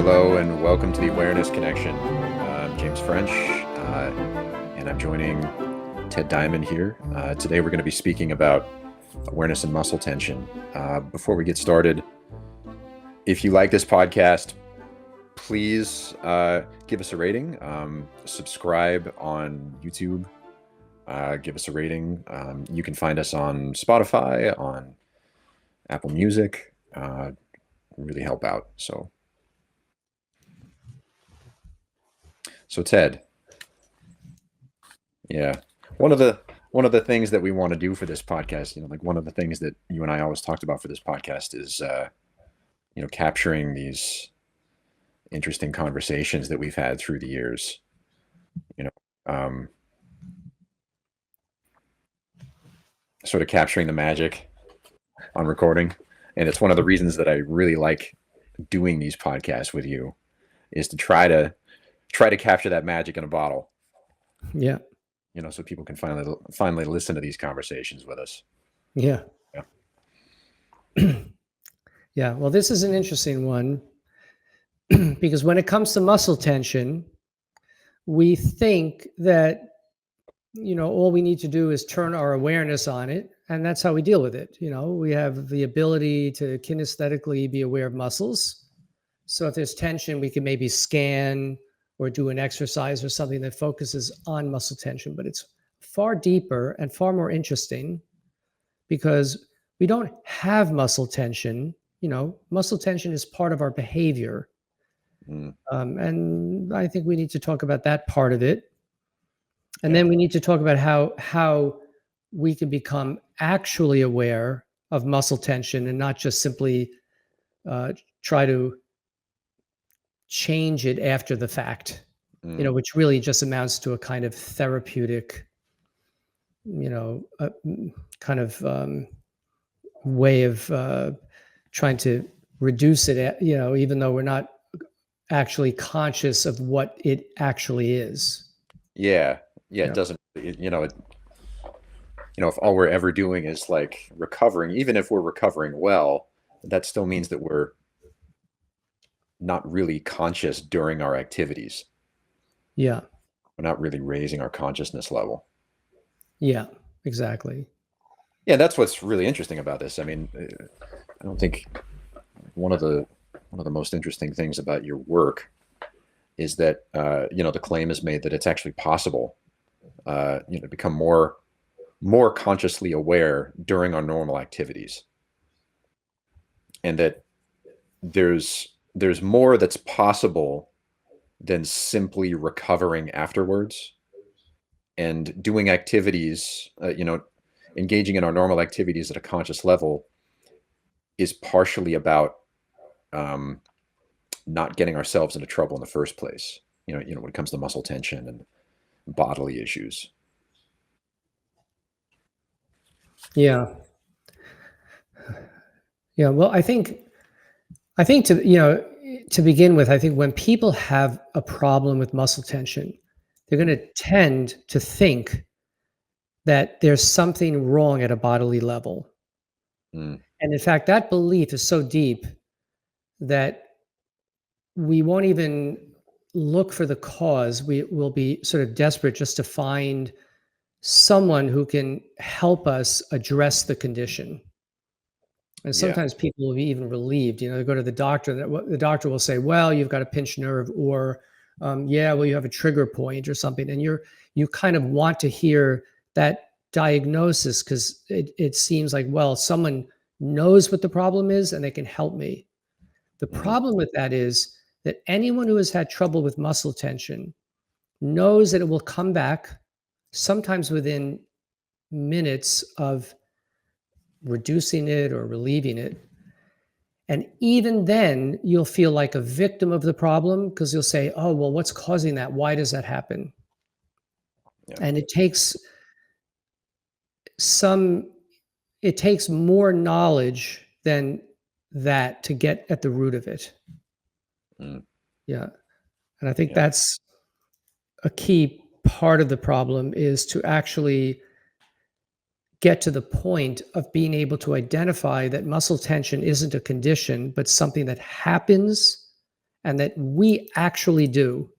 Hello and welcome to the Awareness Connection. I'm James French, and I'm joining Ted Dimon here. Today we're going to be speaking about awareness and muscle tension. Before we get started, if you like this podcast, please give us a rating, subscribe on YouTube, give us a rating. You can find us on Spotify, on Apple Music, really help out. So Ted, yeah, one of the things that we want to do for this podcast, like one of the things that you and I always talked about for this podcast is, capturing these interesting conversations that we've had through the years, sort of capturing the magic on recording. And it's one of the reasons that I really like doing these podcasts with you, is to try to capture that magic in a bottle. Yeah. So people can finally listen to these conversations with us. Yeah. Yeah. Well, this is an interesting one because when it comes to muscle tension, we think that, all we need to do is turn our awareness on it. And that's how we deal with it. We have the ability to kinesthetically be aware of muscles. So if there's tension, we can maybe scan or do an exercise or something that focuses on muscle tension. But it's far deeper and far more interesting because we don't have muscle tension. Muscle tension is part of our behavior. And I think we need to talk about that part of it. And then we need to talk about how we can become actually aware of muscle tension and not just simply try to change it after the fact, which really just amounts to a kind of therapeutic, kind of way of trying to reduce it, even though we're not actually conscious of what it actually is. Yeah. It doesn't, if all we're ever doing is like recovering, even if we're recovering well, that still means that we're not really conscious during our activities. Yeah. We're not really raising our consciousness level. Yeah, exactly. Yeah, that's what's really interesting about this. I mean, I don't think one of the most interesting things about your work is that the claim is made that it's actually possible to become more consciously aware during our normal activities, and that there's more that's possible than simply recovering afterwards and doing activities, engaging in our normal activities at a conscious level is partially about not getting ourselves into trouble in the first place, when it comes to muscle tension and bodily issues. Yeah. Yeah. Well, I think to begin with, I think when people have a problem with muscle tension, they're going to tend to think that there's something wrong at a bodily level. And in fact, that belief is so deep that we won't even look for the cause. We will be sort of desperate just to find someone who can help us address the condition. And sometimes people will be even relieved. They go to the doctor, and the doctor will say, well, you've got a pinched nerve, or well, you have a trigger point or something. And you kind of want to hear that diagnosis because it seems like, well, someone knows what the problem is and they can help me. The problem with that is that anyone who has had trouble with muscle tension knows that it will come back sometimes within minutes of reducing it or relieving it. And even then, you'll feel like a victim of the problem because you'll say, oh, well, what's causing that? Why does that happen? Yeah. And it takes more knowledge than that to get at the root of it. Yeah. And I think that's a key part of the problem, is to actually get to the point of being able to identify that muscle tension isn't a condition, but something that happens and that we actually do.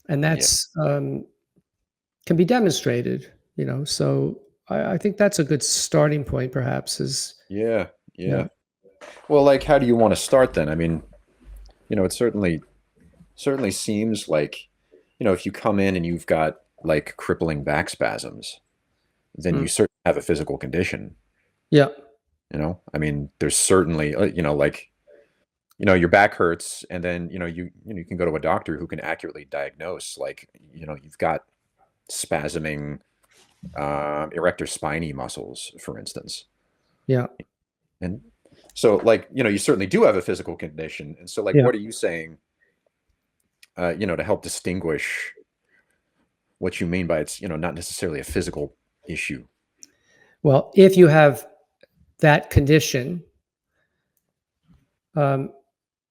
And Yeah. that's can be demonstrated, So I think that's a good starting point, perhaps, is, Yeah. yeah. Yeah. Well, like, how do you want to start then? I mean, it certainly seems like, if you come in and you've got like crippling back spasms, then Mm. you certainly have a physical condition. Yeah. I mean, there's certainly, like, your back hurts, and then, you can go to a doctor who can accurately diagnose, like, you've got spasming erector spinae muscles, for instance. Yeah. And so, like, you certainly do have a physical condition. And so, like, Yeah. what are you saying, to help distinguish what you mean by it's, not necessarily a physical issue? Well, if you have that condition, um,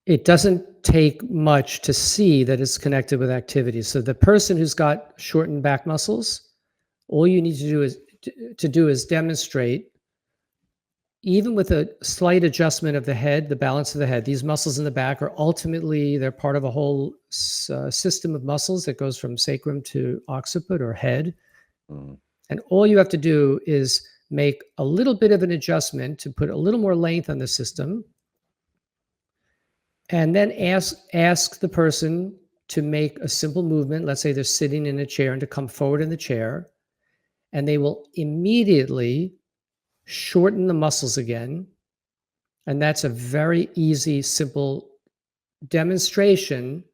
it doesn't take much to see that it's connected with activity. So the person who's got shortened back muscles, all you need to do is demonstrate, even with a slight adjustment of the head, the balance of the head. These muscles in the back are ultimately, they're part of a whole system of muscles that goes from sacrum to occiput or head. Mm, And all you have to do is make a little bit of an adjustment to put a little more length on the system, and then ask the person to make a simple movement. Let's say they're sitting in a chair, and to come forward in the chair, and they will immediately shorten the muscles again. And that's a very easy, simple demonstration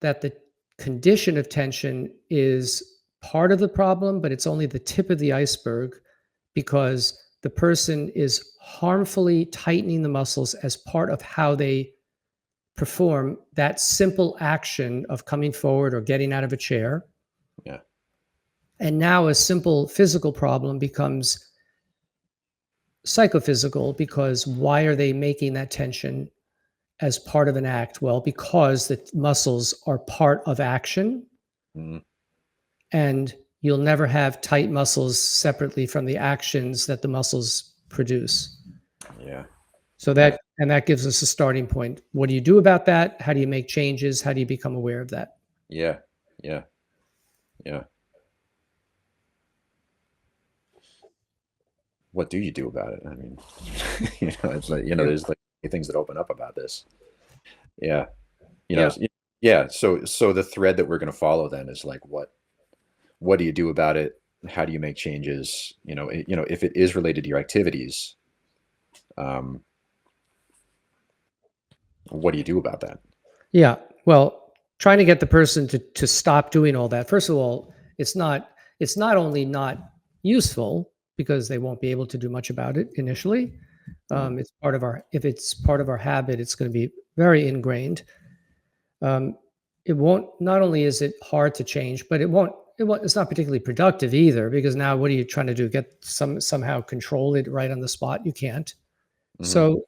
that the condition of tension is part of the problem, but it's only the tip of the iceberg, because the person is harmfully tightening the muscles as part of how they perform that simple action of coming forward or getting out of a chair. yeah. And now a simple physical problem becomes psychophysical, because why are they making that tension as part of an act? Well, because the muscles are part of action, Mm, and you'll never have tight muscles separately from the actions that the muscles produce. yeah. So Yeah. that gives us a starting point. What do you do about that? How do you make changes? How do you become aware of that? Yeah. Yeah. Yeah. What do you do about it? I mean, it's like, Yeah. there's like things that open up about this. Yeah. You know, Yeah. s- yeah. So the thread that we're going to follow then is like, what do you do about it? How do you make changes? If it is related to your activities, um, what do you do about that? Yeah. Well, trying to get the person to stop doing all that. First of all, it's not only not useful, because they won't be able to do much about it initially. Mm, It's part of our If it's part of our habit, it's going to be very ingrained. Um, it won't. Not only is it hard to change, but it's not particularly productive either, because now what are you trying to do? Get somehow control it right on the spot? You can't. mhm, So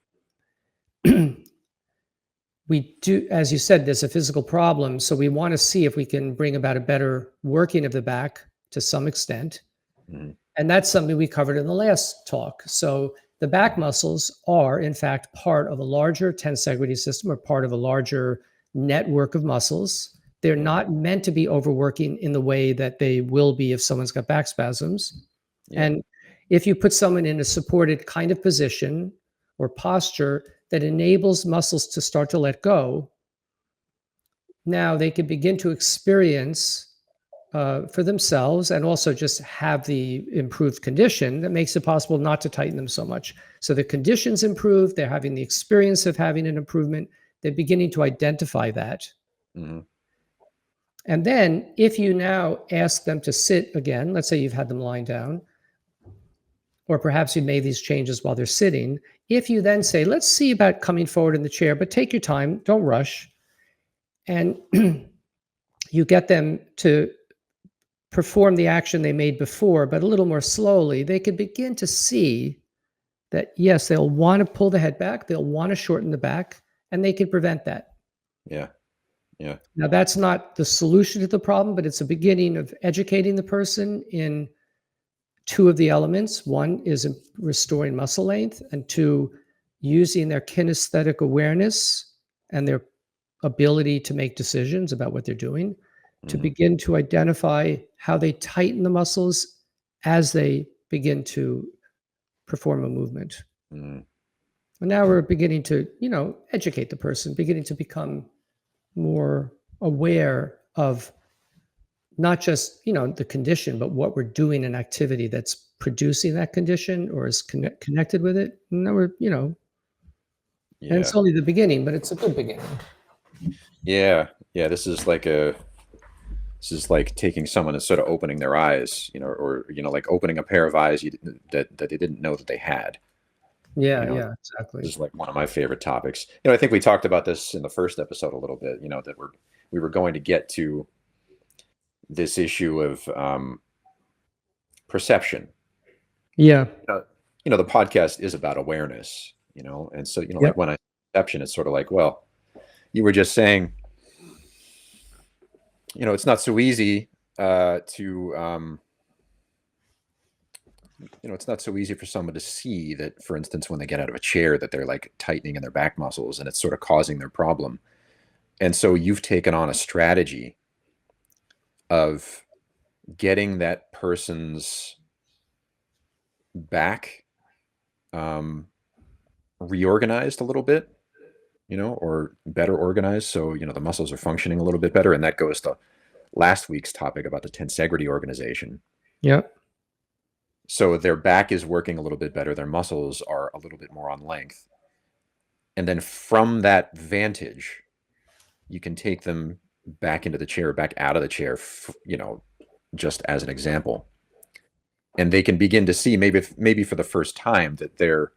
we do, as you said, there's a physical problem. So we want to see if we can bring about a better working of the back to some extent. mhm, And that's something we covered in the last talk. So the back muscles are, in fact, part of a larger tensegrity system, or part of a larger network of muscles. They're yeah, not meant to be overworking in the way that they will be if someone's got back spasms. yeah, And if you put someone in a supported kind of position or posture that enables muscles to start to let go, now they can begin to experience for themselves, and also just have the improved condition that makes it possible not to tighten them so much. So the conditions improve, they're having the experience of having an improvement, they're beginning to identify that. mhm, And then if you now ask them to sit again, let's say you've had them lying down, or perhaps you made these changes while they're sitting. If you then say, let's see about coming forward in the chair, but take your time, don't rush, and you get them to perform the action they made before, but a little more slowly, they could begin to see that, yes, they'll want to pull the head back, they'll want to shorten the back, and they can prevent that. yeah, yeah, Now, that's not the solution to the problem, but it's a beginning of educating the person in two of the elements. One is restoring muscle length, and two, using their kinesthetic awareness and their ability to make decisions about what they're doing, to Mm, begin to identify how they tighten the muscles as they begin to perform a movement. mm, And now we're beginning to, educate the person, beginning to become more aware of not just, the condition, but what we're doing in activity that's producing that condition or is connected with it. And now we're, and yeah. it's only the beginning, but it's a good beginning. Yeah. Yeah. This is like taking someone and sort of opening their eyes, or, like opening a pair of eyes that they didn't know that they had. You Yeah, know, yeah, exactly. this is like one of my favorite topics. I think we talked about this in the first episode a little bit, that we were going to get to this issue of perception. Yeah. The podcast is about awareness, and so, like Yep. when I perception, it's sort of like, well, you were just saying, it's not so easy to it's not so easy for someone to see that, for instance, when they get out of a chair, that they're like tightening in their back muscles and it's sort of causing their problem. And so you've taken on a strategy of getting that person's back um, reorganized a little bit, or better organized. So, the muscles are functioning a little bit better. And that goes to last week's topic about the tensegrity organization. Yep. So their back is working a little bit better. Their muscles are a little bit more on length. And then from that vantage, you can take them back into the chair, back out of the chair, just as an example. And they can begin to see, maybe for the first time, that they're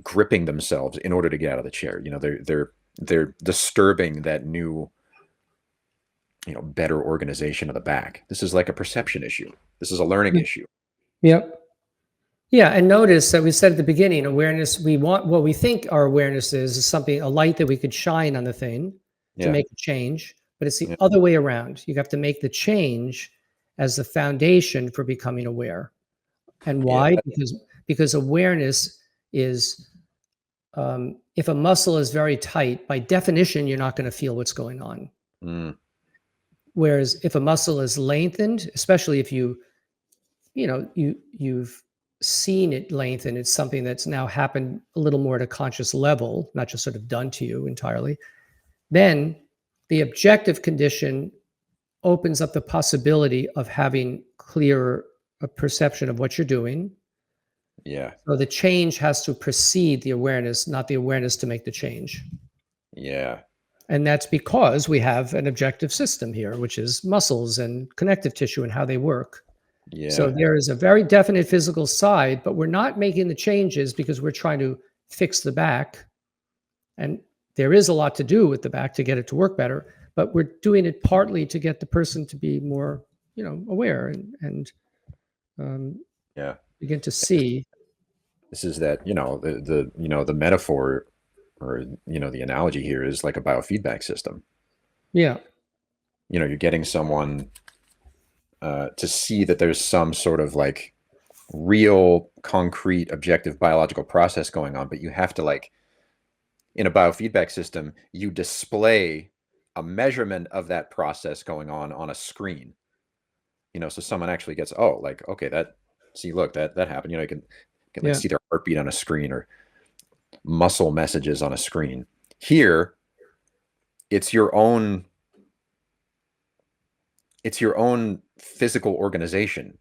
gripping themselves in order to get out of the chair. They're disturbing that new, better organization of the back. This is like a perception issue. This is a learning Mm. issue. Yep. Yeah, and notice that we said at the beginning, awareness, we want what we think our awareness is something, a light that we could shine on the thing to Yeah. make a change, but it's the Yeah. other way around. You have to make the change as the foundation for becoming aware. And Yeah. why? Because awareness is, if a muscle is very tight, by definition, you're not going to feel what's going on. Mm, Whereas if a muscle is lengthened, especially if you've seen it lengthen, it's something that's now happened a little more at a conscious level, not just sort of done to you entirely, then the objective condition opens up the possibility of having clearer a perception of what you're doing. yeah. So the change has to precede the awareness, not the awareness to make the change. Yeah. And that's because we have an objective system here, which is muscles and connective tissue and how they work. So Yeah. there is a very definite physical side, but we're not making the changes because we're trying to fix the back. And there is a lot to do with the back to get it to work better, but we're doing it partly to get the person to be more, aware and Yeah. begin to see. This is that, the metaphor, or, the analogy here is like a biofeedback system. Yeah. You're getting someone to see that there's some sort of like real, concrete, objective biological process going on, but you have to, like, in a biofeedback system, you display a measurement of that process going on a screen. So someone actually gets, oh, like, okay, look, that happened. You can like Yeah. see their heartbeat on a screen, or muscle messages on a screen. Here, it's your own physical organization.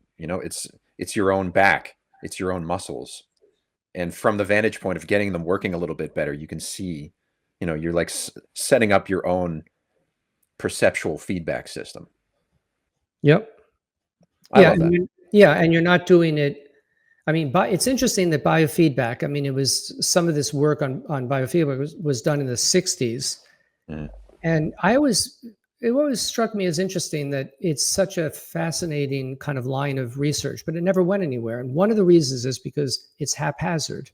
It's your own back, it's your own muscles. And from the vantage point of getting them working a little bit better, you can see, you're like setting up your own perceptual feedback system. Yep. I love that. And you're not doing it. I mean, it's interesting that biofeedback. I mean, it was some of this work on biofeedback was done in the '60s, Mm, and it always struck me as interesting that it's such a fascinating kind of line of research, but it never went anywhere. And one of the reasons is because it's haphazard.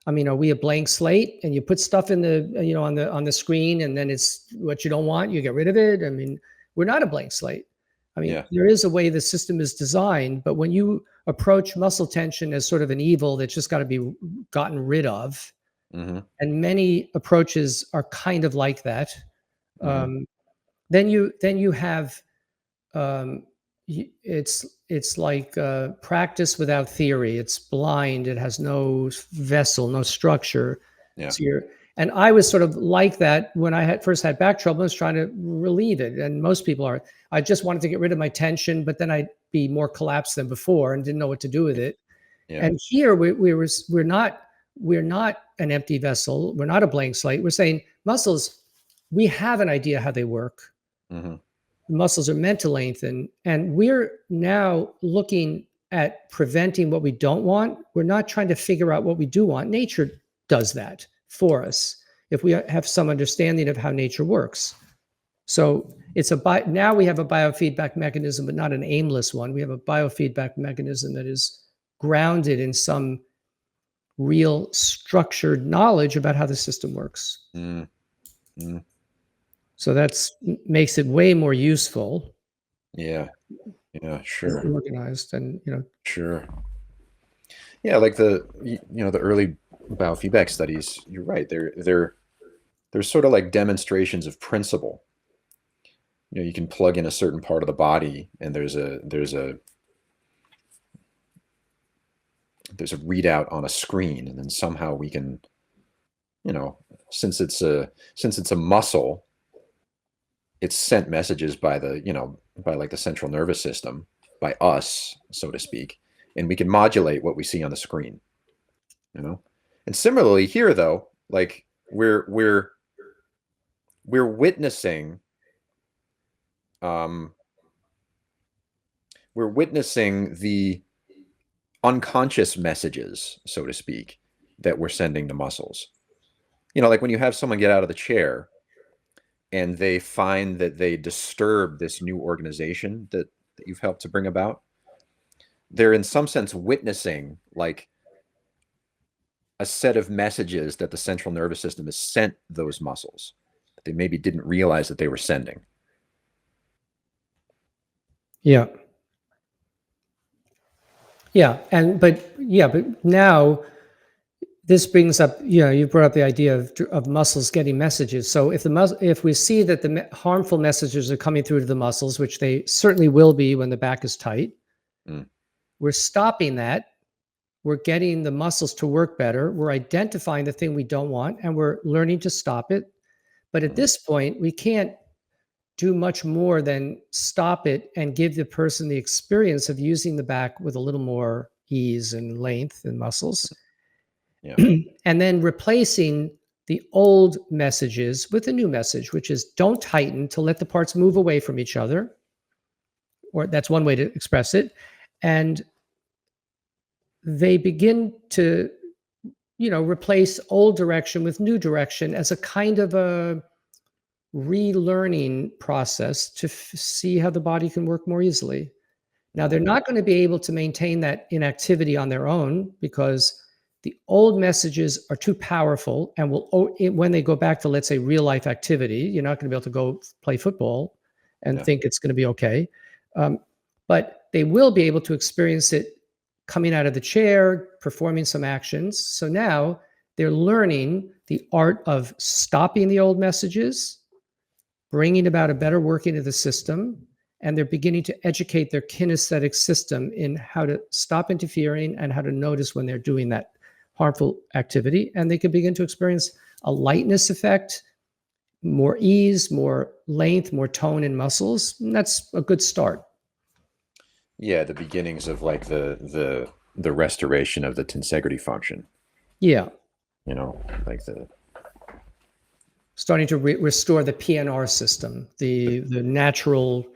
I mean, are we a blank slate and you put stuff in the, on the screen and then it's what you don't want, you get rid of it? I mean, we're not a blank slate. I mean, yeah. there is a way the system is designed, but when you approach muscle tension as sort of an evil that's just got to be gotten rid of, Mm-hmm. And many approaches are kind of like that. Mm-hmm. Um, then you have um, it's like practice without theory. It's blind. It has no vessel, no structure. Yeah. So you're and I was sort of like that when I had first had back trouble. I was trying to relieve it, and most people are. I just wanted to get rid of my tension, but then I'd be more collapsed than before and didn't know what to do with it. Yeah. And here we're not an empty vessel. We're not a blank slate. We're saying muscles. We have an idea how they work. Mm-hmm. The muscles are meant to lengthen, and we're now looking at preventing what we don't want. We're not trying to figure out what we do want. Nature does that for us if we have some understanding of how nature works. So now we have a biofeedback mechanism, but not an aimless one. We have a biofeedback mechanism that is grounded in some real structured knowledge about how the system works. Mm-hmm. So that's makes it way more useful, Yeah. Yeah. more Sure. organized, and Sure. Yeah. Like the early biofeedback studies, you're right. They're sort of like demonstrations of principle. You can plug in a certain part of the body and there's a readout on a screen, and then somehow we can, you know, since it's a muscle, it's sent messages by like the central nervous system, by us, so to speak, and we can modulate what we see on the screen, you know. And similarly here, though, like we're witnessing um we're witnessing the unconscious messages, so to speak, that we're sending to muscles. Like when you have someone get out of the chair and they find that they disturb this new organization that you've helped to bring about, they're in some sense witnessing like a set of messages that the central nervous system has sent those muscles that they maybe didn't realize that they were sending. yeah, yeah, but now this brings up, you brought up the idea of muscles getting messages. So if we see that the harmful messages are coming through to the muscles, which they certainly will be when the back is tight, Mm, we're stopping that. We're getting the muscles to work better. We're identifying the thing we don't want, and we're learning to stop it. But at mm, this point, we can't do much more than stop it and give the person the experience of using the back with a little more ease and length and muscles. yeah. And then replacing the old messages with a new message, which is don't tighten to let the parts move away from each other. Or that's one way to express it. And they begin to, replace old direction with new direction as a kind of a relearning process to see how the body can work more easily. Now, they're Mm, not going to be able to maintain that inactivity on their own because the old messages are too powerful and when they go back to, let's say, real life activity, you're not going to be able to go play football and yeah. think it's going to be okay. Um, but they will be able to experience it coming out of the chair, performing some actions. So now they're learning the art of stopping the old messages, bringing about a better working of the system, and they're beginning to educate their kinesthetic system in how to stop interfering and how to notice when they're doing that harmful activity. And they can begin to experience a lightness effect, more ease, more length, more tone in muscles. And that's a good start. Yeah, the beginnings of like the restoration of the tensegrity function, Yeah. like the Starting to restore the PNR system, the the natural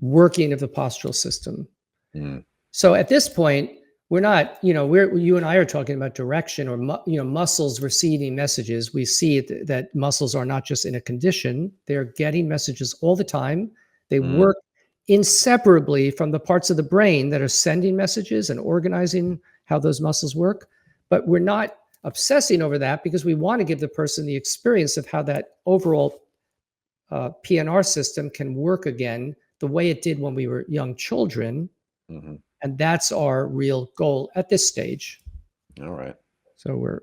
working of the postural system. mm, So at this point, we're not, you and I are talking about direction or, muscles receiving messages. We see that muscles are not just in a condition, they're getting messages all the time. They mm, work inseparably from the parts of the brain that are sending messages and organizing how those muscles work. But we're not obsessing over that because we want to give the person the experience of how that overall PNR system can work again the way it did when we were young children. mhm. And that's our real goal at this stage. All right. So we're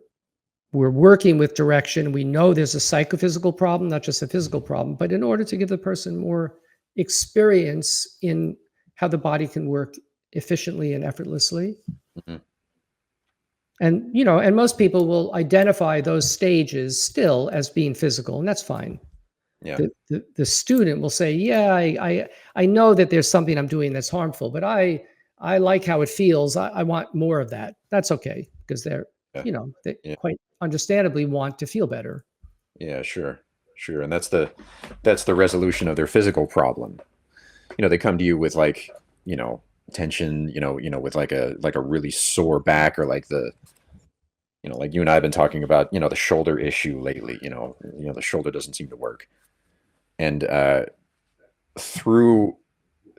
we're working with direction. We know there's a psychophysical problem, not just a physical problem, but in order to give the person more experience in how the body can work efficiently and effortlessly. Hmm. And and most people will identify those stages still as being physical, and that's fine. Yeah. The student will say, "Yeah, I know that there's something I'm doing that's harmful, but I like how it feels. I want more of that." That's okay because Yeah. they Yeah. quite understandably want to feel better. Yeah. Sure. Sure. And that's the resolution of their physical problem. They come to you with like, you know, tension, with like a really sore back, or like like you and I have been talking about, the shoulder issue lately. The shoulder doesn't seem to work. And through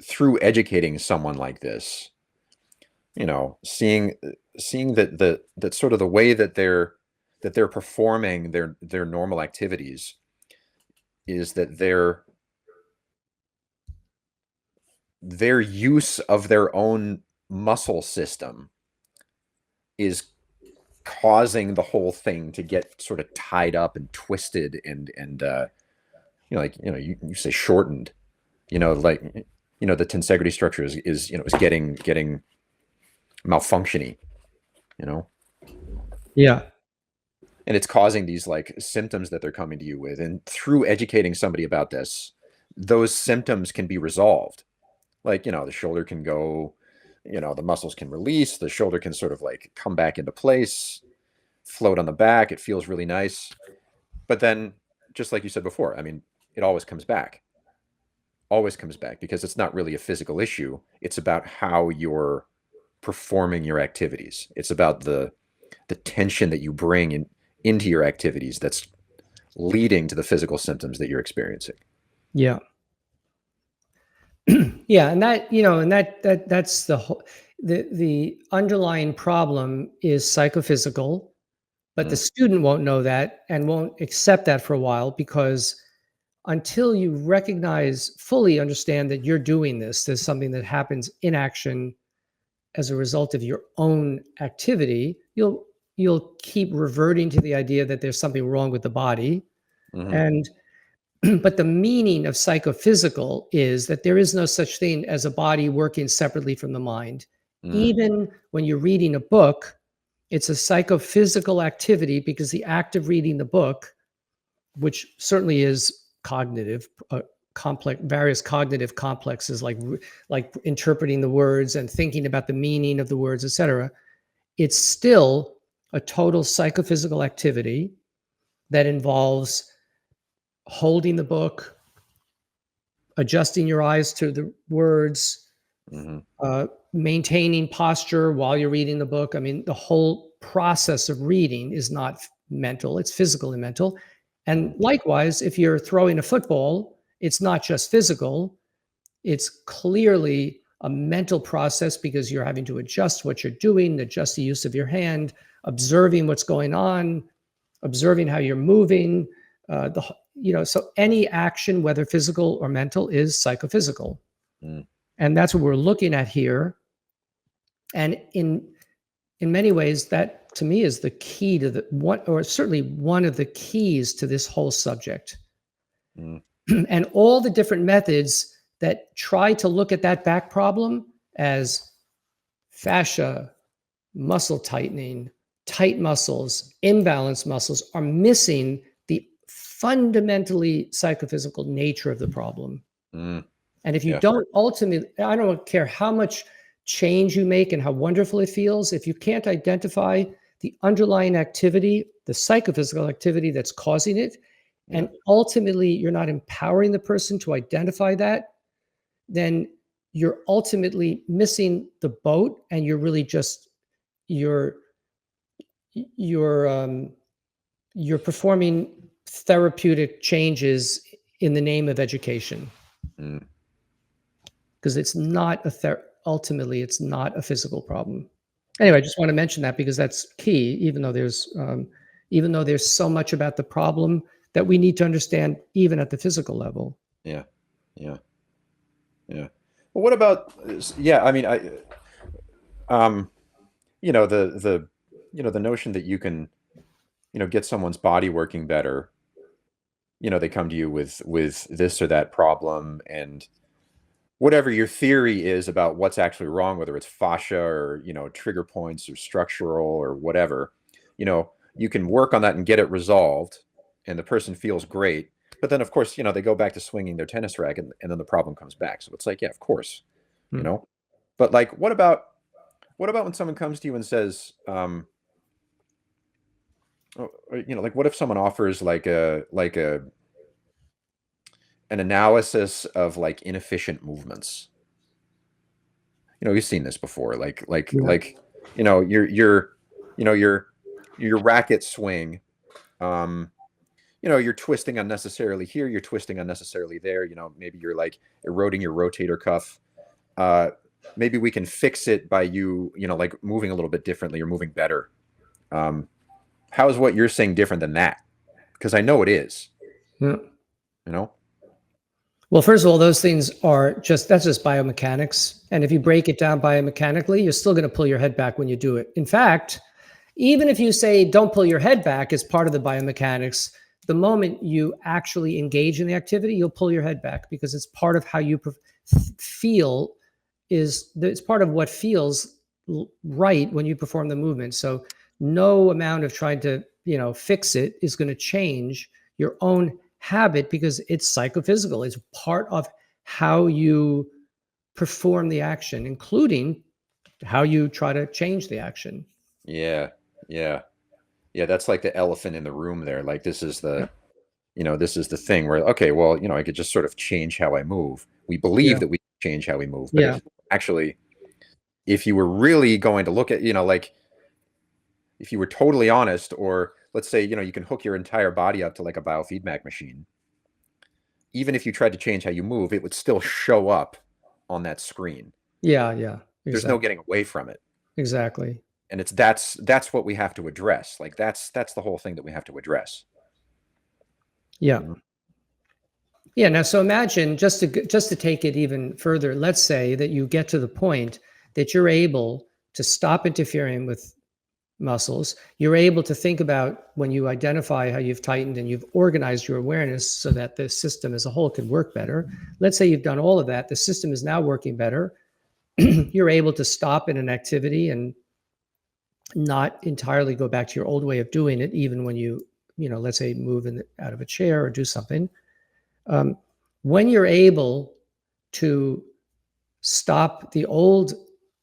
through educating someone like this, seeing that sort of the way that they're performing their normal activities is that their use of their own muscle system is causing the whole thing to get sort of tied up and twisted and like you say shortened, like the tensegrity structure is getting malfunctioning, you know Yeah. and it's causing these like symptoms that they're coming to you with. And through educating somebody about this, those symptoms can be resolved. Like, the shoulder can go, the muscles can release, the shoulder can sort of like come back into place, float on the back. It feels really nice. But then, just like you said before, I mean, it always comes back because it's not really a physical issue. It's about how you're performing your activities. It's about the tension that you bring into your activities that's leading to the physical symptoms that you're experiencing. Yeah. Yeah, and that's the underlying problem is psychophysical, but the Mm, student won't know that and won't accept that for a while because until you fully understand that you're doing this, there's something that happens in action as a result of your own activity, you'll keep reverting to the idea that there's something wrong with the body. mhm, And but the meaning of psychophysical is that there is no such thing as a body working separately from the mind. mm, Even when you're reading a book, it's a psychophysical activity because the act of reading the book, which certainly is cognitive, complex, various cognitive complexes like interpreting the words and thinking about the meaning of the words, etc. It's still a total psychophysical activity that involves holding the book, adjusting your eyes to the words, mhm, maintaining posture while you're reading the book. I mean, the whole process of reading is not mental, it's physical and mental. And mhm, likewise, if you're throwing a football, it's not just physical, it's clearly a mental process because you're having to adjust what you're doing, adjust the use of your hand, observing what's going on, observing how you're moving. So any action, whether physical or mental, is psychophysical, mm, and that's what we're looking at here. And in many ways, that to me is the key to the what, or certainly one of the keys to this whole subject. mm, And all the different methods that try to look at that back problem as fascia, muscle tightening, tight muscles, imbalanced muscles are missing the fundamentally psychophysical nature of the problem. mm, And if you yeah. don't ultimately, I don't care how much change you make and how wonderful it feels, if you can't identify the underlying activity, the psychophysical activity that's causing it, Yeah. and ultimately you're not empowering the person to identify that, then you're ultimately missing the boat and you're really just you're you're you're performing therapeutic changes in the name of education Mm, because it's not ultimately it's not a physical problem. Anyway, I just want to mention that because that's key. Even though there's so much about the problem that we need to understand, even at the physical level. yeah. Yeah. Yeah. Well, what about, yeah, I mean, um, the notion that get someone's body working better, they come to you with this or that problem, and whatever your theory is about what's actually wrong, whether it's fascia or, trigger points or structural or whatever, you can work on that and get it resolved, and the person feels great. But then, of course, they go back to swinging their tennis racket, and then the problem comes back. So it's like, yeah, of course, you Mm. know. But like, what about when someone comes to you and says, like, what if someone offers like a an analysis of like inefficient movements? You've seen this before. Yeah. Your racket swing. Um, you're twisting unnecessarily here. You're twisting unnecessarily there. Maybe you're like eroding your rotator cuff. Uh, Maybe we can fix it by you, like moving a little bit differently or moving better. Um, how is what you're saying different than that? Because I know it is. Yeah. You know. Well, first of all, those things are that's just biomechanics. And if you break it down biomechanically, you're still going to pull your head back when you do it. In fact, even if you say don't pull your head back as part of the biomechanics, the moment you actually engage in the activity, you'll pull your head back because it's part of how you feel. It's part of what feels right when you perform the movement. So no amount of trying to fix it is going to change your own habit because it's psychophysical. It's part of how you perform the action, including how you try to change the action. Yeah. Yeah. Yeah. That's like the elephant in the room there. Like this is the thing where, okay, well, I could just sort of change how I move. We believe Yeah. that we change how we move, but Yeah. if you were really going to look at, like if you were totally honest, or let's say, you can hook your entire body up to like a biofeedback machine, even if you tried to change how you move, it would still show up on that screen. Yeah. Yeah. There's no Exactly. getting away from it. Exactly. And that's what we have to address. Like that's the whole thing that we have to address. Yeah. You know? Yeah. Now, so imagine just to take it even further. Let's say that you get to the point that you're able to stop interfering with muscles. You're able to think about when you identify how you've tightened and you've organized your awareness so that the system as a whole can work better. Let's say you've done all of that. The system is now working better. You're able to stop in an activity and not entirely go back to your old way of doing it, even when let's say move out of a chair or do something. Um, when you're able to stop the old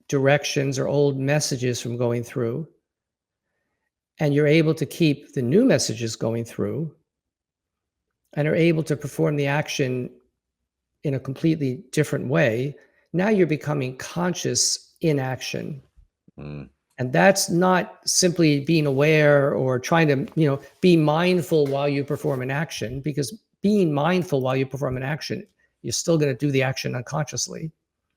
directions or old messages from going through, and you're able to keep the new messages going through, and are able to perform the action in a completely different way, now you're becoming conscious in action. Mm, And that's not simply being aware or trying to, be mindful while you perform an action, because being mindful while you perform an action, you're still going to do the action unconsciously.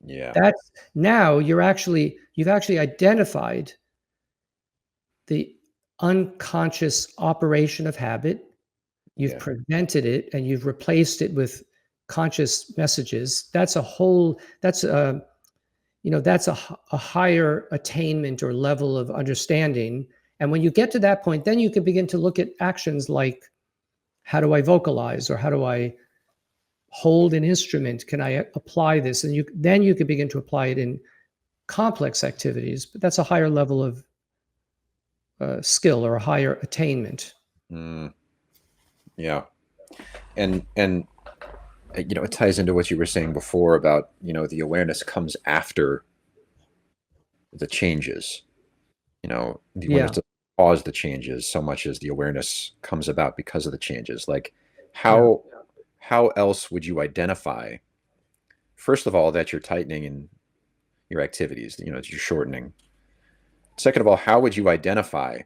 yeah. That's now you've actually identified the unconscious operation of habit. You've Yeah. prevented it and you've replaced it with conscious messages. That's a higher attainment or level of understanding. And when you get to that point, then you can begin to look at actions like, how do I vocalize, or how do I hold an instrument? Can I apply this? And then you can begin to apply it in complex activities, but that's a higher level of skill or a higher attainment. Mm, yeah. And it ties into what you were saying before about, the awareness comes after the changes. The awareness Yeah, doesn't cause the changes so much as the awareness comes about because of the changes. Like yeah, how else would you identify, first of all, that you're tightening in your activities, that you're shortening? Second of all, how would you identify,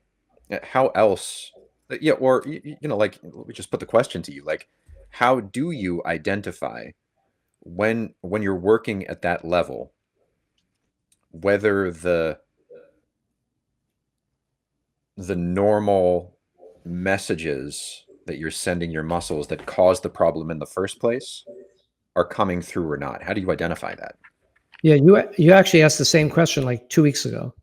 how else, yeah, or like, we just put the question to you, like, how do you identify when you're working at that level, whether the normal messages that you're sending your muscles that caused the problem in the first place are coming through or not? How do you identify that? yeah. You actually asked the same question like 2 weeks ago.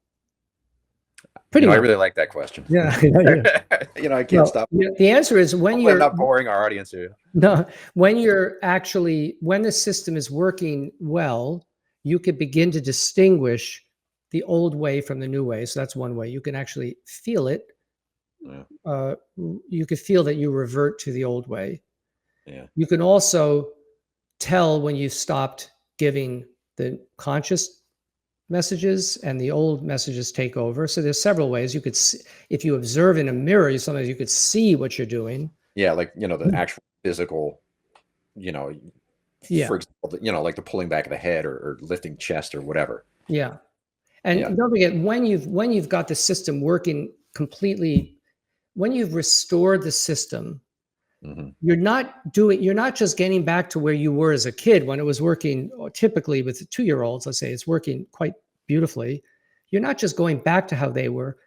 Pretty I much. really like that question. Yeah. Yeah. I can't Well, stop. the answer is Hopefully I'm not boring our audience here. no, when you're actually, when the system is working well, you could begin to distinguish the old way from the new way. So that's one way. You can actually feel it. Yeah, Uh, you could feel that you revert to the old way. yeah, You can also tell when you've stopped giving the conscious messages and the old messages take over. So there's several ways you could see, if you observe in a mirror, sometimes you could see what you're doing. yeah. Like the actual physical. You know, Yeah. for example, like the pulling back of the head or lifting chest or whatever. Yeah. Yeah. And don't forget, when you've got the system working completely, when you've restored the system, Hmm. you're not just getting back to where you were as a kid when it was working. Typically with 2-year-olds, let's say it's working quite beautifully. You're not just going back to how they were.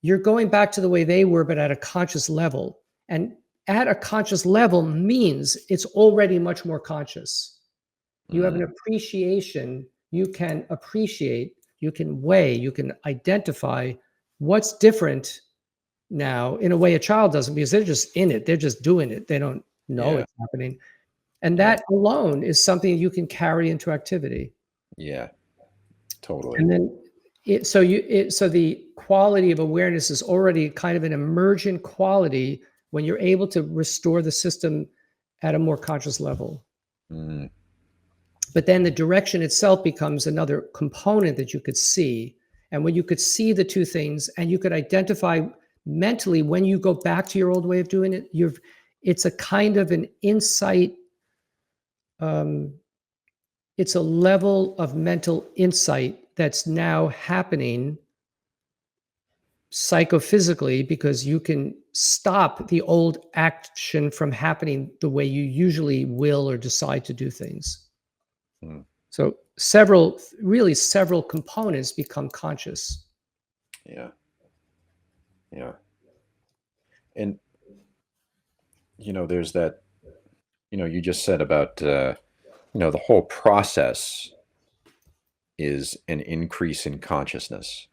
You're going back to the way they were, but at a conscious level. And at a conscious level means it's already much more conscious. You have an Hmm. appreciation. You can appreciate, you can weigh, you can identify what's different now in a way a child doesn't, because they're just in it. They're just doing it. They don't know Yeah. it's happening. And Yeah. that alone is something you can carry into activity. Yeah. Totally. And then so the quality of awareness is already kind of an emergent quality when you're able to restore the system at a more conscious level. Mm. But then the direction itself becomes another component that you could see. And when you could see the two things and you could identify mentally when you go back to your old way of doing it, it's a kind of an insight. Um, it's a level of mental insight that's now happening psychophysically, because you can stop the old action from happening the way you usually will or decide to do things. Mm. So really several components become conscious. Yeah. Yeah. And there's that. You just said about the whole process is an increase in consciousness,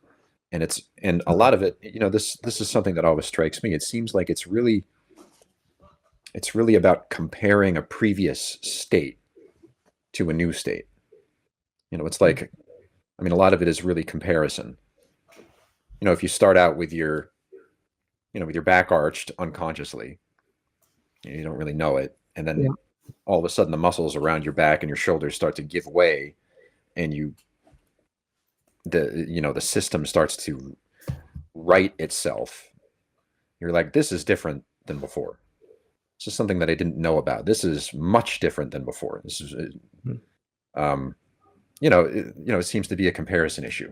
and a lot of it. This is something that always strikes me. It seems like it's really about comparing a previous state to a new state. It's like, I mean, a lot of it is really comparison. If you start out with your back arched unconsciously, you don't really know it, and Yeah. then all of a sudden the muscles around your back and your shoulders start to give way, and the system starts to right itself. You're like, this is different than before. This is something that I didn't know about. This is much different than before. This is Mhm. um it seems to be a comparison issue.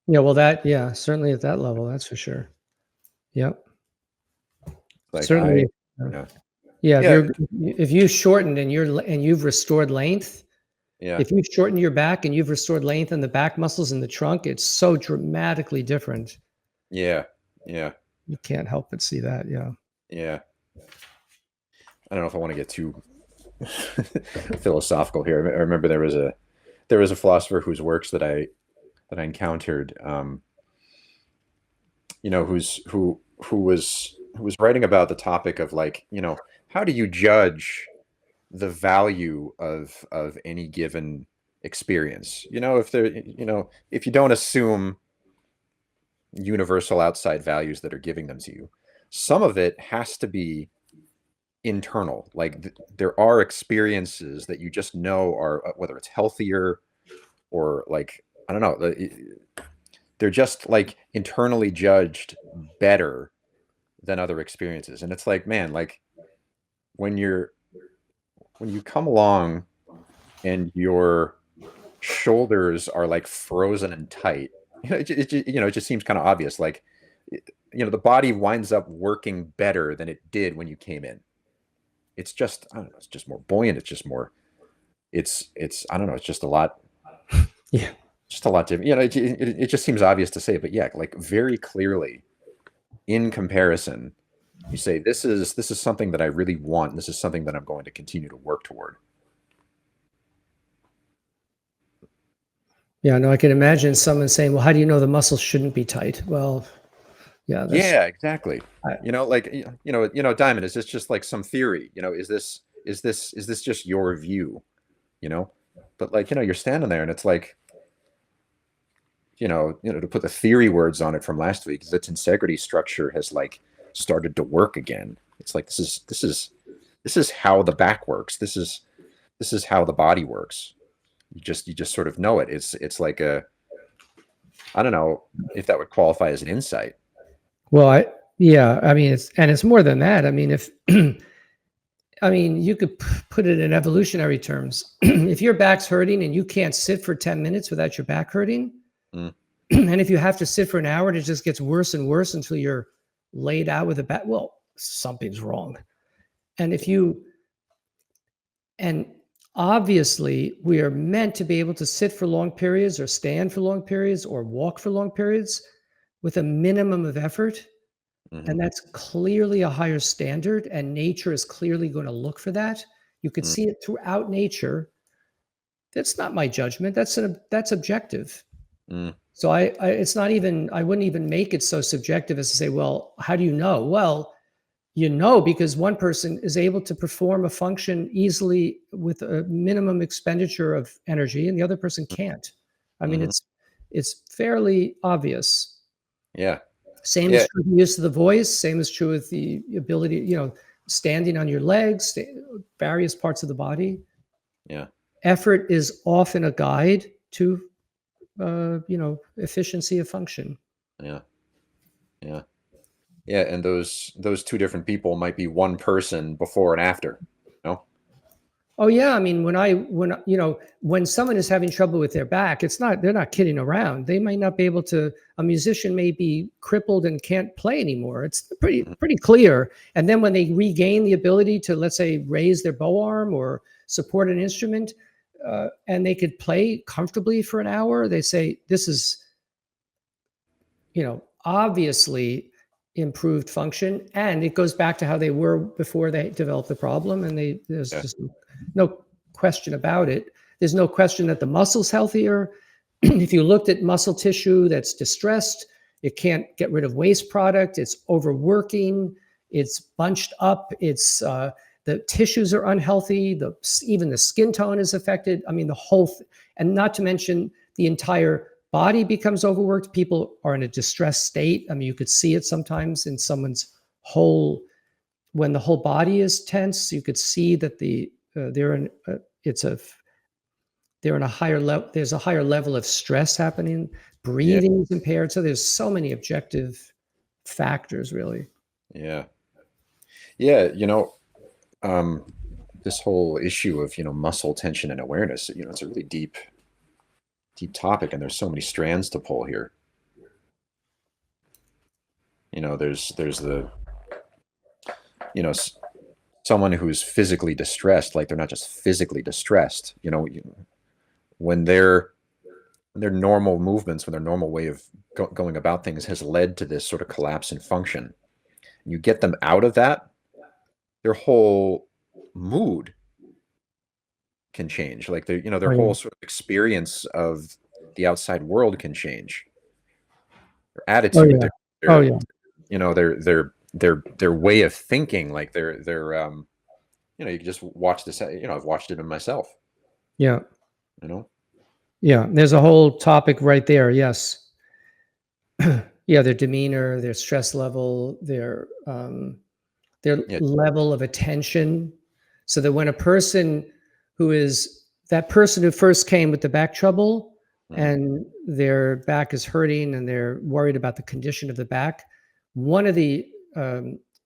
Yeah. Well, yeah, certainly at that level, that's for sure. Yep. Like Certainly. yeah, Yeah. yeah, If you shortened and you've restored length, yeah, if you shorten your back and you've restored length in the back muscles in the trunk, it's so dramatically different. yeah, yeah, You can't help but see that. Yeah. yeah. I don't know if I want to get too philosophical here. I remember there was a philosopher whose works that I encountered, who was writing about the topic of, like, how do you judge the value of any given experience? If you don't assume universal outside values that are giving them to you, some of it has to be internal. Like, there are experiences that you just know are, whether it's healthier or, like, I don't know, they're just, like, internally judged better than other experiences. And it's like, man, like, when you come along and your shoulders are, like, frozen and tight, it just seems kind of obvious. Like, the body winds up working better than it did when you came in. It's just, I don't know, it's just more buoyant. It's just more, it's I don't know, it's Yeah. just a lot different. It just seems obvious to say, but yeah, like, very clearly in comparison, you say, this is something that I really want. And this is something that I'm going to continue to work toward. Yeah, no, I can imagine someone saying, "Well, how do you know the muscles shouldn't be tight?" Well, yeah, that's Yeah, exactly. I, Like Diamond, is this just like some theory? Is this just your view? You know, but like you're standing there and it's like to put the theory words on it from last week, is its integrity structure has like started to work again. It's like this is how the back works. This is how the body works. You just sort of know it. It's like a, I don't know if that would qualify as an insight. well, yeah, I mean, it's more than that. I mean, if I mean, you could put it in evolutionary terms. If your back's hurting and you can't sit for 10 minutes without your back hurting, Mm, and if you have to sit for an hour, it just gets worse and worse until you're laid out with a back. Well, something's wrong. And if you, and obviously, we are meant to be able to sit for long periods or stand for long periods or walk for long periods with a minimum of effort. hmm And that's clearly a higher standard. And nature is clearly going to look for that. You could mm, see it throughout nature. That's not my judgment. That's objective. mm, So it's not even, I wouldn't even make it so subjective as to say, well, how do you know? Well, because one person is able to perform a function easily with a minimum expenditure of energy and the other person can't. I mean, hmm it's fairly obvious. Yeah, Same is yeah, true with the use of the voice, same is true with the ability, standing on your legs, various parts of the body. yeah, Effort is often a guide to efficiency of function. yeah, yeah, yeah. And those two different people might be one person before and after. No. Oh yeah, I mean, when someone is having trouble with their back, they're not kidding around. They might not be able to. A musician may be crippled and can't play anymore. It's Mhm, pretty clear. And then when they regain the ability to, let's say, raise their bow arm or support an instrument, and they could play comfortably for an hour, they say this is obviously improved function. And it goes back to how they were before they developed the problem. And there's Yeah, just no question about it. There's no question that the muscle's healthier. If you looked at muscle tissue that's distressed, it can't get rid of waste product, it's overworking, it's bunched up, the tissues are unhealthy, even the skin tone is affected. I mean, and not to mention the entire body becomes overworked. People are in a distressed state. I mean, you could see it sometimes in someone's when the whole body is tense. You could see that they're in it's a they're in a higher level. There's a higher level of stress happening. yeah, Breathing is impaired. So there's so many objective factors, really. yeah, yeah. Um, this whole issue of muscle tension and awareness. It's a really deep topic, and there's so many strands to pull here. There's the you know s- someone who's physically distressed, like they're not just physically distressed. When their normal movements, when their normal way of going about things has led to this sort of collapse in function. And you get them out of that, their whole mood can change. Like their Oh yeah. whole sort of experience of the outside world can change. Their Oh attitude, yeah. Oh yeah. their way of thinking, like you can just watch this. I've watched it in myself. Yeah. You know, Yeah. There's a whole topic right there. Yes. Yeah. Their demeanor, their stress level, their yeah, level of attention. So that when a person that person who first came with the back trouble mhm, and their back is hurting and they're worried about the condition of the back, one of the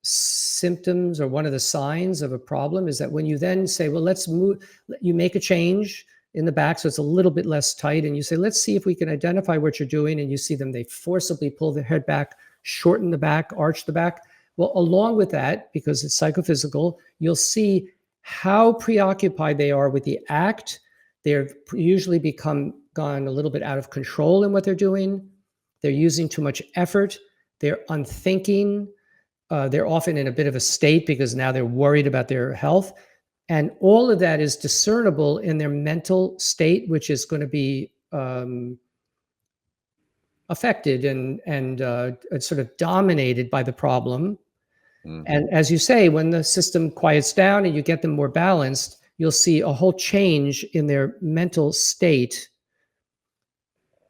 symptoms or one of the signs of a problem is that when you then say, well, let's move, you make a change in the back so it's a little bit less tight, and you say, let's see if we can identify what you're doing, and you see them, they forcibly pull their head back, shorten the back, arch the back. Well, along with that, because it's psychophysical, you'll see how preoccupied they are with the act. They're usually gone a little bit out of control in what they're doing. They're using too much effort. They're unthinking. They're often in a bit of a state because now they're worried about their health. And all of that is discernible in their mental state, which is going to be affected and sort of dominated by the problem. Mm. And as you say, when the system quiets down and you get them more balanced, you'll see a whole change in their mental state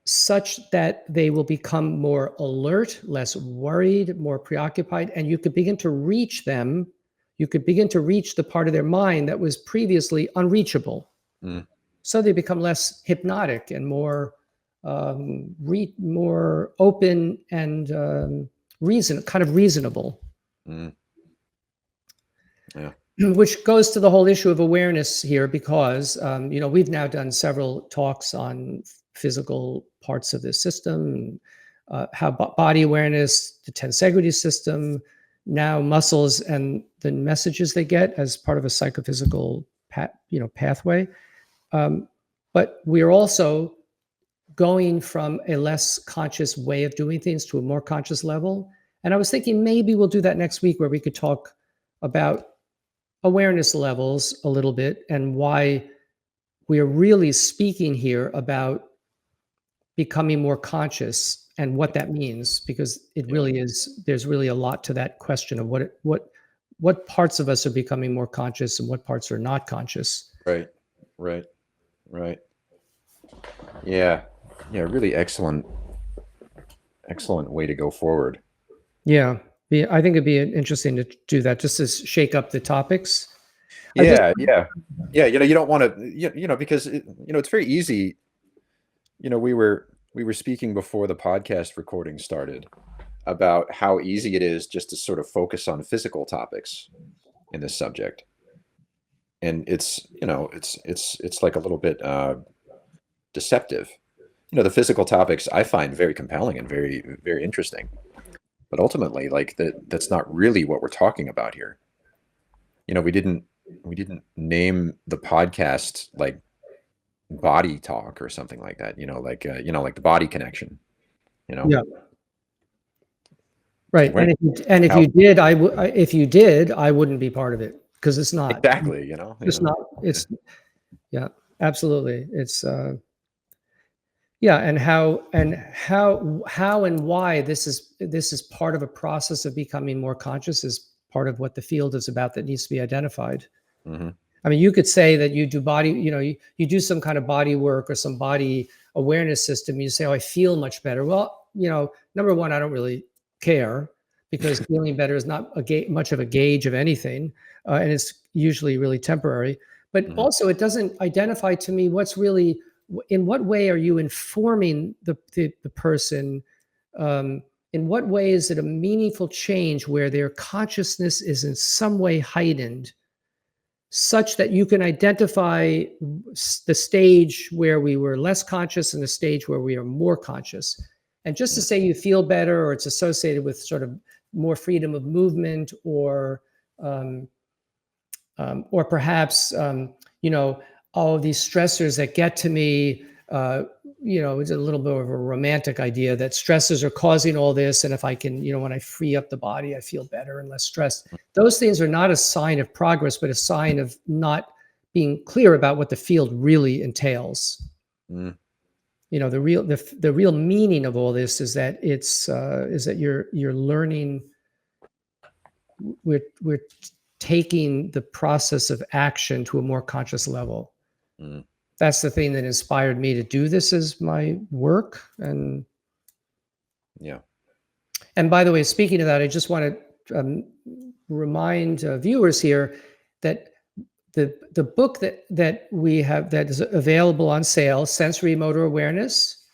such that they will become more alert, less worried, more preoccupied, and you could begin to reach them. You could begin to reach the part of their mind that was previously unreachable. Mm. So they become less hypnotic and more more open and kind of reasonable. Mm. Yeah. Which goes to the whole issue of awareness here, because we've now done several talks on physical parts of the system, how body awareness, the tensegrity system, now muscles and the messages they get as part of a psychophysical pathway. But we're also going from a less conscious way of doing things to a more conscious level. And I was thinking maybe we'll do that next week, where we could talk about awareness levels a little bit and why we are really speaking here about becoming more conscious and what that means, because it really is, there's really a lot to that question of what parts of us are becoming more conscious and what parts are not conscious. Right. Yeah. Really excellent way to go forward. Yeah, I think it'd be interesting to do that, just to shake up the topics. Yeah. You don't want to, because it's very easy. We were speaking before the podcast recording started about how easy it is just to sort of focus on physical topics in this subject. And it's like a little bit deceptive. The physical topics I find very compelling and very, very interesting. But ultimately, like that's not really what we're talking about here. We didn't name the podcast like body talk or something like that, like the body connection, Yeah. Right. When, If you did, if you did, I wouldn't be part of it, because it's not. Exactly, It's not. It's yeah, absolutely. It's yeah, and how and why this is part of a process of becoming more conscious is part of what the field is about, that needs to be identified. Mm-hmm. I mean, you could say that you do body, you do some kind of body work or some body awareness system. You say, "Oh, I feel much better." Well, number one, I don't really care, because feeling better is not much of a gauge of anything, and it's usually really temporary. But Mm-hmm. also, it doesn't identify to me what's really, in what way are you informing the person. In what way is it a meaningful change where their consciousness is in some way heightened, such that you can identify the stage where we were less conscious and the stage where we are more conscious. And just to say you feel better, or it's associated with sort of more freedom of movement, or perhaps all of these stressors that get to me, it's a little bit of a romantic idea that stressors are causing all this, and if I can, when I free up the body, I feel better and less stressed. Those things are not a sign of progress, but a sign of not being clear about what the field really entails. Mm. The real meaning of all this is that you're learning. We're taking the process of action to a more conscious level. Mm. That's the thing that inspired me to do this as my work. And yeah. And by the way, speaking of that, I just want to remind viewers here that the book that we have, that is available on sale, Sensory Motor Awareness,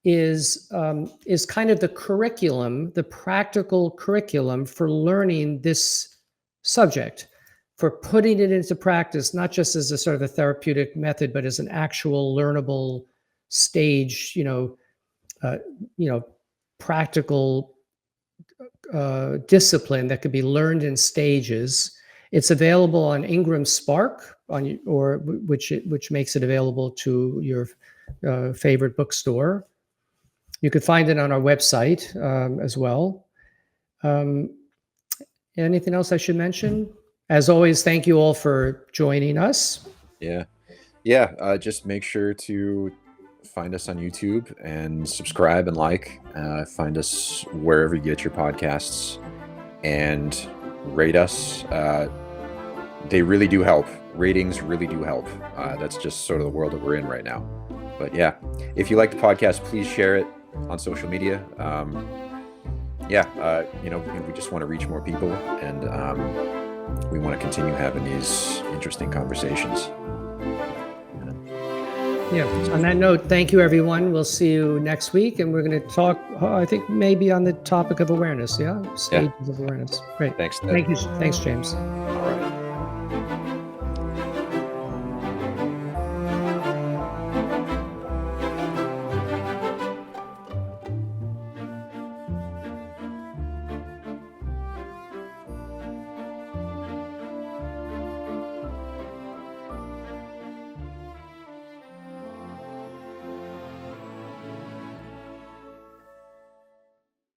is kind of the curriculum, the practical curriculum for learning this subject, for putting it into practice, not just as a sort of a therapeutic method, but as an actual learnable stage, practical discipline that could be learned in stages. It's available on Ingram Spark, which makes it available to your favorite bookstore. You could find it on our website as well. Anything else I should mention? As always, thank you all for joining us. Yeah. Just make sure to find us on YouTube and subscribe and like. Find us wherever you get your podcasts and rate us. They really do help. Ratings really do help. That's just sort of the world that we're in right now. But yeah, if you like the podcast, please share it on social media. We just want to reach more people, and we want to continue having these interesting conversations. Yeah. On that note, thank you, everyone. We'll see you next week, and we're going to talk, I think, maybe on the topic of awareness. Yeah. Stages of awareness. Great. Thanks, Ted. Thank you. Thanks, James.